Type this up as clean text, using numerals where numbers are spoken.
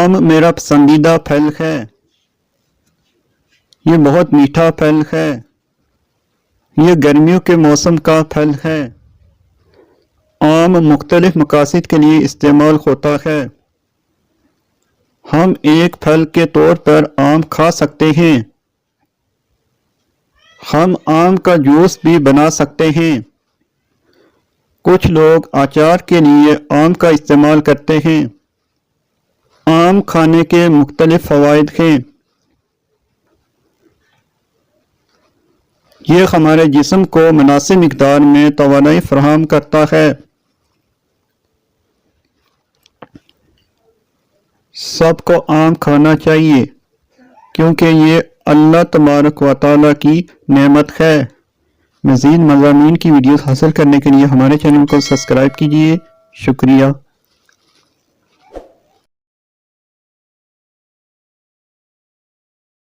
آم میرا پسندیدہ پھل ہے۔ یہ بہت میٹھا پھل ہے۔ یہ گرمیوں کے موسم کا پھل ہے۔ آم مختلف مقاصد کے لیے استعمال ہوتا ہے۔ ہم ایک پھل کے طور پر آم کھا سکتے ہیں۔ ہم آم کا جوس بھی بنا سکتے ہیں۔ کچھ لوگ اچار کے لیے آم کا استعمال کرتے ہیں۔ آم کھانے کے مختلف فوائد ہیں۔ یہ ہمارے جسم کو مناسب مقدار میں توانائی فراہم کرتا ہے۔ سب کو آم کھانا چاہیے کیونکہ یہ اللہ تبارک و تعالیٰ کی نعمت ہے۔ مزید مضامین کی ویڈیوز حاصل کرنے کے لیے ہمارے چینل کو سبسکرائب کیجیے۔ شکریہ۔